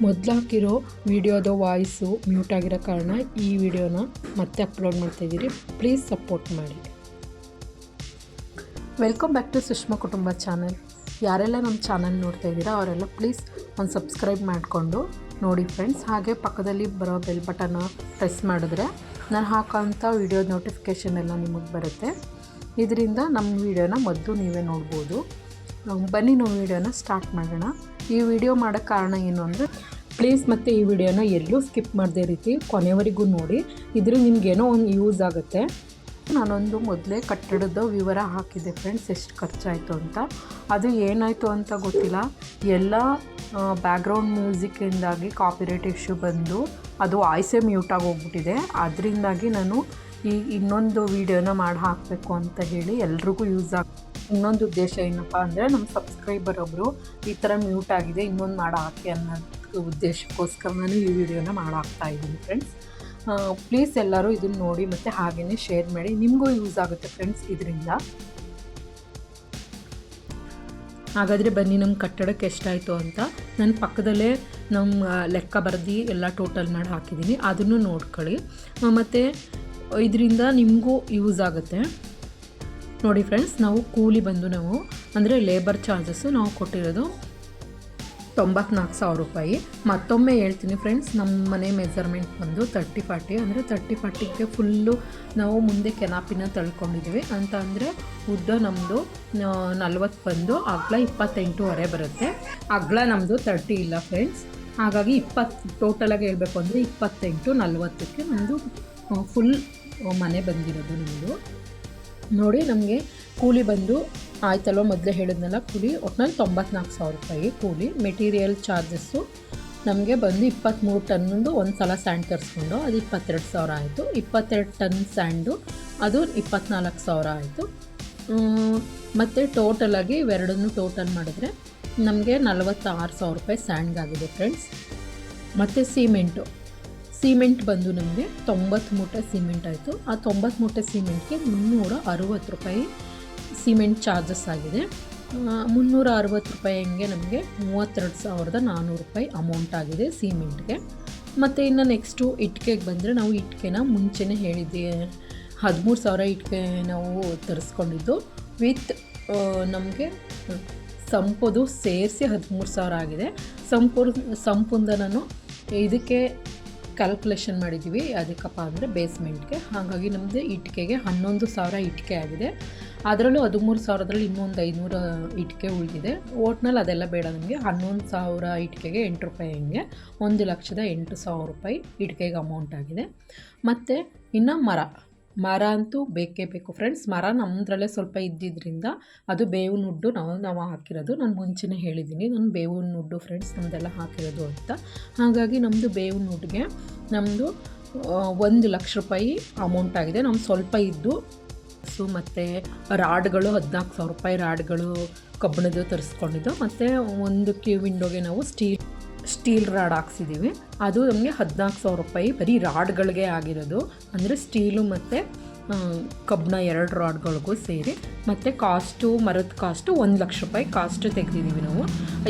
ಮೊದಲು ಹಾಕಿರೋ ವಿಡಿಯೋದ ವಾಯ್ಸು ಮ್ಯೂಟ್ ಆಗಿರೋ ಕಾರಣ ಈ ವಿಡಿಯೋನ ಮತ್ತೆ ಅಪ್ಲೋಡ್ ಮಾಡ್ತಾಯಿದ್ದೀರಿ. ಪ್ಲೀಸ್ ಸಪೋರ್ಟ್ ಮಾಡಿ. ವೆಲ್ಕಮ್ ಬ್ಯಾಕ್ ಟು ಸುಷ್ಮಾ ಕುಟುಂಬ ಚಾನಲ್. ಯಾರೆಲ್ಲ ನಮ್ಮ ಚಾನಲ್ ನೋಡ್ತಾ ಇದ್ದೀರಾ ಅವರೆಲ್ಲ ಪ್ಲೀಸ್ ಒಂದು ಸಬ್ಸ್ಕ್ರೈಬ್ ಮಾಡಿಕೊಂಡು ನೋಡಿ ಫ್ರೆಂಡ್ಸ್. ಹಾಗೆ ಪಕ್ಕದಲ್ಲಿ ಬರೋ ಬೆಲ್ ಬಟನ್ನ ಪ್ರೆಸ್ ಮಾಡಿದ್ರೆ ನಾನು ಹಾಕೋಂಥ ವಿಡಿಯೋದ ನೋಟಿಫಿಕೇಷನ್ ಎಲ್ಲ ನಿಮಗೆ ಬರುತ್ತೆ. ಇದರಿಂದ ನಮ್ಮ ವಿಡಿಯೋನ ಮೊದಲು ನೀವೇ ನೋಡ್ಬೋದು. ಬನ್ನಿ ನಾವು ವಿಡಿಯೋನ ಸ್ಟಾರ್ಟ್ ಮಾಡೋಣ. ಈ ವಿಡಿಯೋ ಮಾಡೋಕ್ಕೆ ಕಾರಣ ಏನು ಅಂದರೆ, ಪ್ಲೀಸ್ ಮತ್ತು ಈ ವಿಡಿಯೋನ ಎಲ್ಲೂ ಸ್ಕಿಪ್ ಮಾಡದೇ ರೀತಿ ಕೊನೆವರೆಗೂ ನೋಡಿ. ಇದರಿಂದ ನಿಮಗೇನೋ ಒಂದು ಯೂಸ್ ಆಗುತ್ತೆ. ನಾನೊಂದು ಮೊದಲೇ ಕಟ್ಟಡದ ವಿವರ ಹಾಕಿದ್ದೆ ಫ್ರೆಂಡ್ಸ್, ಎಷ್ಟು ಖರ್ಚಾಯಿತು ಅಂತ. ಅದು ಏನಾಯಿತು ಅಂತ ಗೊತ್ತಿಲ್ಲ, ಎಲ್ಲ ಬ್ಯಾಕ್ಗ್ರೌಂಡ್ ಮ್ಯೂಸಿಕ್ಕಿಂದಾಗಿ ಕಾಪಿರೈಟ್ ಇಶ್ಯೂ ಬಂದು ಅದು ವಾಯ್ಸೇ ಮ್ಯೂಟಾಗಿ ಹೋಗ್ಬಿಟ್ಟಿದೆ. ಅದರಿಂದಾಗಿ ನಾನು ಈ ಇನ್ನೊಂದು ವೀಡಿಯೋನ ಮಾಡಿ ಹಾಕಬೇಕು ಅಂತ ಹೇಳಿ ಎಲ್ರಿಗೂ ಯೂಸ್ ಇನ್ನೊಂದು ಉದ್ದೇಶ ಏನಪ್ಪ ಅಂದರೆ, ನಮ್ಮ ಸಬ್ಸ್ಕ್ರೈಬರ್ ಒಬ್ಬರು ಈ ಥರ ಮ್ಯೂಟ್ ಆಗಿದೆ, ಇನ್ನೊಂದು ಮಾಡಿ ಹಾಕಿ ಅನ್ನೋ ಉದ್ದೇಶಕ್ಕೋಸ್ಕರ ನಾನು ಈ ವಿಡಿಯೋನ ಮಾಡಿ ಹಾಕ್ತಾಯಿದ್ದೀನಿ ಫ್ರೆಂಡ್ಸ್. ಪ್ಲೀಸ್ ಎಲ್ಲರೂ ಇದನ್ನು ನೋಡಿ ಮತ್ತು ಹಾಗೆಯೇ ಶೇರ್ ಮಾಡಿ, ನಿಮಗೂ ಯೂಸ್ ಆಗುತ್ತೆ ಫ್ರೆಂಡ್ಸ್ ಇದರಿಂದ. ಹಾಗಾದರೆ ಬನ್ನಿ ನಮ್ಮ ಕಟ್ಟಡಕ್ಕೆ ಎಷ್ಟಾಯಿತು ಅಂತ. ನನ್ನ ಪಕ್ಕದಲ್ಲೇ ನಮ್ಮ ಲೆಕ್ಕ ಬರೆದು ಎಲ್ಲ ಟೋಟಲ್ ಮಾಡಿ ಹಾಕಿದ್ದೀನಿ, ಅದನ್ನು ನೋಡ್ಕೊಳ್ಳಿ. ಮತ್ತು ಇದರಿಂದ ನಿಮಗೂ ಯೂಸ್ ಆಗುತ್ತೆ ನೋಡಿ ಫ್ರೆಂಡ್ಸ್. ನಾವು ಕೂಲಿ ಬಂದು ನಾವು ಅಂದರೆ ಲೇಬರ್ ಚಾರ್ಜಸ್ಸು ನಾವು ಕೊಟ್ಟಿರೋದು 94,000 ರೂಪಾಯಿ. ಮತ್ತೊಮ್ಮೆ ಹೇಳ್ತೀನಿ ಫ್ರೆಂಡ್ಸ್, ನಮ್ಮ ಮನೆ ಮೆಜರ್ಮೆಂಟ್ ಬಂದು 30-40 ಅಂದರೆ 30-40ಗೆ ಫುಲ್ಲು ನಾವು ಮುಂದೆ ಕೆನಾಪಿನ ತಳ್ಕೊಂಡಿದ್ದೀವಿ ಅಂತ. ಅಂದರೆ ಉದ್ದ ನಮ್ಮದು 40 ಬಂದು ಅಗಲ 28.5 ಬರುತ್ತೆ. ಅಗಲ ನಮ್ಮದು 30 ಇಲ್ಲ ಫ್ರೆಂಡ್ಸ್. ಹಾಗಾಗಿ 20 ಟೋಟಲಾಗಿ ಹೇಳಬೇಕು ಅಂದರೆ 28-40ಕ್ಕೆ ನಮ್ಮದು ಫುಲ್ ಮನೆ ಬಂದಿರೋದು ನಮ್ಮದು. ನೋಡಿ, ನಮಗೆ ಕೂಲಿ ಬಂದು ಆಯ್ತಲ್ವ, ಮೊದಲೇ ಹೇಳಿದ್ನಲ್ಲ ಕೂಲಿ, ಒಟ್ಟಿನಲ್ಲಿ 94,000 ರೂಪಾಯಿ ಕೂಲಿ. ಮೆಟೀರಿಯಲ್ ಚಾರ್ಜಸ್ಸು ನಮಗೆ ಬಂದು 23 ಟನ್ನದು ಒಂದು ಸಲ ಸ್ಯಾಂಡ್ ತರಿಸ್ಕೊಂಡು ಅದು 22,000 ಆಯಿತು. 22 ಟನ್ ಸ್ಯಾಂಡು ಅದು 24,000 ಆಯಿತು. ಮತ್ತು ಟೋಟಲಾಗಿ ಇವೆರಡನ್ನೂ ಟೋಟಲ್ ಮಾಡಿದ್ರೆ ನಮಗೆ 46,000 ರೂಪಾಯಿ ಸ್ಯಾಂಡ್ಗಾಗಿದೆ ಫ್ರೆಂಡ್ಸ್. ಮತ್ತು ಸಿಮೆಂಟ್ ಬಂದು ನಮಗೆ 90 ಮೂಟೆ ಸಿಮೆಂಟ್ ಆಯಿತು. ಆ 90 ಮೂಟೆ ಸಿಮೆಂಟ್ಗೆ 360 ರೂಪಾಯಿ ಸಿಮೆಂಟ್ ಚಾರ್ಜಸ್ ಆಗಿದೆ. 360 ರೂಪಾಯಿ ಹಂಗೆ ನಮಗೆ 32,400 ರೂಪಾಯಿ ಅಮೌಂಟ್ ಆಗಿದೆ ಸಿಮೆಂಟ್ಗೆ. ಮತ್ತು ಇನ್ನು ನೆಕ್ಸ್ಟು ಇಟ್ಕೆಗೆ ಬಂದರೆ, ನಾವು ಇಟ್ಕೆನ ಮುಂಚೆನೇ ಹೇಳಿದ್ದೆ 13,000 ಇಟ್ಕೆ ನಾವು ತರಿಸ್ಕೊಂಡಿದ್ದು. ವಿತ್ ನಮಗೆ ಸಂಪುದು ಸೇರಿಸಿ 13,000 ಆಗಿದೆ. ಸಂಪುಂದ ನಾನು ಇದಕ್ಕೆ ಕ್ಯಾಲ್ಕುಲೇಷನ್ ಮಾಡಿದ್ದೀವಿ, ಅದಕ್ಕಪ್ಪ ಅಂದರೆ ಬೇಸ್ಮೆಂಟ್ಗೆ. ಹಾಗಾಗಿ ನಮ್ಮದು ಇಟ್ಕೆಗೆ 11,000 ಇಟ್ಕೆ ಆಗಿದೆ. ಅದರಲ್ಲೂ 13,000ರಲ್ಲಿ ಇನ್ನೊಂದು 500 ಇಟ್ಕೆ ಉಳಿದಿದೆ. ಒಟ್ನಲ್ಲಿ ಅದೆಲ್ಲ ಬೇಡ ನಮಗೆ. 11,000 ಇಟ್ಕೆಗೆ 8 ರೂಪಾಯಿ ಹಂಗೆ 1,08,000 ರೂಪಾಯಿ ಇಟ್ಕೆಗೆ ಅಮೌಂಟ್ ಆಗಿದೆ. ಮತ್ತು ಇನ್ನು ಮರ ಅಂತೂ ಬೇಕೇ ಬೇಕು ಫ್ರೆಂಡ್ಸ್. ಮರ ನಮ್ಮದ್ರಲ್ಲೇ ಸ್ವಲ್ಪ ಇದ್ದಿದ್ದರಿಂದ ಅದು ಬೇವಿನ ಉಡ್ಡು ನಾವು ಹಾಕಿರೋದು. ನಾನು ಮುಂಚೆನೇ ಹೇಳಿದ್ದೀನಿ, ನಾನು ಬೇವಿನ ಉಡ್ಡು ಫ್ರೆಂಡ್ಸ್ ನಮ್ಮದೆಲ್ಲ ಹಾಕಿರೋದು ಅಂತ. ಹಾಗಾಗಿ ನಮ್ಮದು ಬೇವಿನ ಉಡ್ಡಿಗೆ ನಮ್ಮದು 1,00,000 ರೂಪಾಯಿ ಅಮೌಂಟ್ ಆಗಿದೆ. ನಮ್ಮ ಸ್ವಲ್ಪ ಇದ್ದು ಮತ್ತು ರಾಡ್ಗಳು 14,000 ರೂಪಾಯಿ ರಾಡ್ಗಳು ಕಬ್ಬಿಣದ್ದು ತರಿಸ್ಕೊಂಡಿದ್ದು. ಮತ್ತು ಒಂದು ವಿಂಡೋಗೆ ನಾವು ಸ್ಟೀಲ್ ರಾಡ್ ಹಾಕ್ಸಿದ್ದೀವಿ. ಅದು ನಮಗೆ 14,000 ರೂಪಾಯಿ ಬರೀ ರಾಡ್ಗಳಿಗೆ ಆಗಿರೋದು. ಅಂದರೆ ಸ್ಟೀಲು ಮತ್ತು ಕಬ್ಬಿಣ 2 ರಾಡ್ಗಳಿಗೂ ಸೇರಿ. ಮತ್ತು ಮರದ ಕಾಸ್ಟು 1,00,000 ರೂಪಾಯಿ ಕಾಸ್ಟ್ ತೆಗೆದಿದ್ದೀವಿ ನಾವು.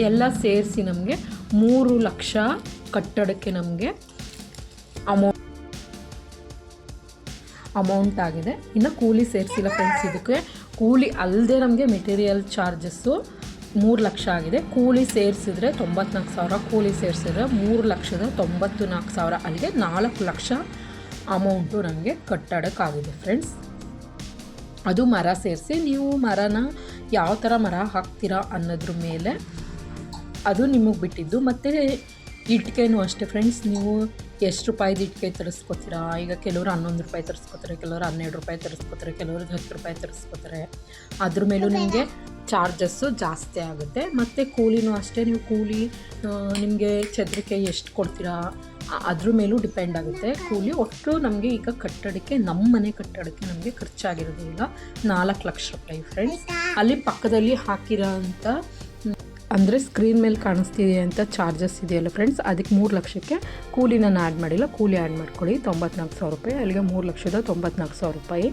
ಎಲ್ಲ ಸೇರಿಸಿ ನಮಗೆ 3,00,000 ಕಟ್ಟಡಕ್ಕೆ ನಮಗೆ ಅಮೌಂಟ್ ಆಗಿದೆ. ಇನ್ನು ಕೂಲಿ ಸೇರಿಸಿಲ್ಲ ಫ್ರೆಂಡ್ಸ್. ಇದಕ್ಕೆ ಕೂಲಿ ಅಲ್ಲದೆ ನಮಗೆ ಮೆಟೀರಿಯಲ್ ಚಾರ್ಜಸ್ಸು 3,00,000 ಆಗಿದೆ. ಕೂಲಿ ಸೇರಿಸಿದ್ರೆ 94,000, ಕೂಲಿ ಸೇರಿಸಿದ್ರೆ 3,94,000, ಅಲ್ಲಿಗೆ 4,00,000 ಅಮೌಂಟು ನಮಗೆ ಕಟ್ಟಡಕ್ಕಾಗಿದೆ ಫ್ರೆಂಡ್ಸ್. ಅದು ಮರ ಸೇರಿಸಿ. ನೀವು ಮರನ ಯಾವ ಥರ ಮರ ಹಾಕ್ತೀರಾ ಅನ್ನೋದ್ರ ಮೇಲೆ ಅದು ನಿಮಗೆ ಬಿಟ್ಟಿದ್ದು. ಮತ್ತು ಇಟ್ಕೆನೂ ಅಷ್ಟೇ ಫ್ರೆಂಡ್ಸ್, ನೀವು ಎಷ್ಟು ರೂಪಾಯಿದು ಇಟ್ಕೆ ತರಿಸ್ಕೊತೀರಾ. ಈಗ ಕೆಲವರು 11 ರೂಪಾಯಿ ತರಿಸ್ಕೊತಾರೆ, ಕೆಲವರು 12 ರೂಪಾಯಿ ತರಿಸ್ಕೊತಾರೆ, ಕೆಲವರು 10 ರೂಪಾಯಿ ತರಿಸ್ಕೊತಾರೆ. ಅದ್ರ ಮೇಲೂ ನಿಮಗೆ ಚಾರ್ಜಸ್ಸು ಜಾಸ್ತಿ ಆಗುತ್ತೆ. ಮತ್ತು ಕೂಲಿನೂ ಅಷ್ಟೇ, ನೀವು ಕೂಲಿ ನಿಮಗೆ ಚದರಕ್ಕೆ ಎಷ್ಟು ಕೊಡ್ತೀರಾ ಅದ್ರ ಮೇಲೂ ಡಿಪೆಂಡ್ ಆಗುತ್ತೆ ಕೂಲಿ. ಒಟ್ಟು ನಮಗೆ ಈಗ ಕಟ್ಟಡಕ್ಕೆ, ನಮ್ಮ ಮನೆ ಕಟ್ಟಡಕ್ಕೆ ನಮಗೆ ಖರ್ಚಾಗಿರೋದು ಈಗ 4,00,000 ರೂಪಾಯಿ ಫ್ರೆಂಡ್ಸ್. ಅಲ್ಲಿ ಪಕ್ಕದಲ್ಲಿ ಹಾಕಿರೋ ಅಂಥ ಅಂದರೆ ಸ್ಕ್ರೀನ್ ಮೇಲೆ ಕಾಣಿಸ್ತಿದೆ ಅಂತ ಚಾರ್ಜಸ್ ಇದೆಯಲ್ಲ ಫ್ರೆಂಡ್ಸ್, ಅದಕ್ಕೆ 3,00,000ಕ್ಕೆ ಕೂಲಿ ನಾನು ಆ್ಯಡ್ ಮಾಡಿಲ್ಲ. ಕೂಲಿ ಆ್ಯಡ್ ಮಾಡ್ಕೊಳ್ಳಿ 94,000 ರೂಪಾಯಿ. ಅಲ್ಲಿಗೆ 3,94,000 ರೂಪಾಯಿ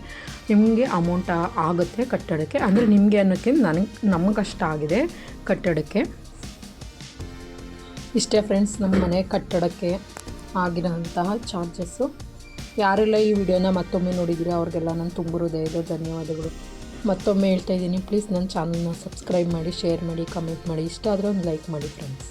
ನಿಮಗೆ ಅಮೌಂಟ್ ಆಗುತ್ತೆ ಕಟ್ಟಡಕ್ಕೆ. ಅಂದರೆ ನಿಮಗೆ ಅನ್ನೋಕ್ಕೆ ನಮಗಷ್ಟು ಆಗಿದೆ ಕಟ್ಟಡಕ್ಕೆ. ಇಷ್ಟೇ ಫ್ರೆಂಡ್ಸ್ ನಮ್ಮ ಮನೆ ಕಟ್ಟಡಕ್ಕೆ ಆಗಿರೋಂತಹ ಚಾರ್ಜಸ್ಸು. ಯಾರೆಲ್ಲ ಈ ವಿಡಿಯೋನ ಮತ್ತೊಮ್ಮೆ ನೋಡಿದ್ದೀರಾ ಅವ್ರಿಗೆಲ್ಲ ನಾನು ತುಂಬ ಹೃದಯದ ಧನ್ಯವಾದಗಳು. ಮತ್ತೊಮ್ಮೆ ಹೇಳ್ತಾ ಇದ್ದೀನಿ, ಪ್ಲೀಸ್ ನನ್ನ ಚಾನಲ್ನ ಸಬ್ಸ್ಕ್ರೈಬ್ ಮಾಡಿ, ಶೇರ್ ಮಾಡಿ, ಕಮೆಂಟ್ ಮಾಡಿ, ಇಷ್ಟ ಆದರೆ ಒಂದು ಲೈಕ್ ಮಾಡಿ ಫ್ರೆಂಡ್ಸ್.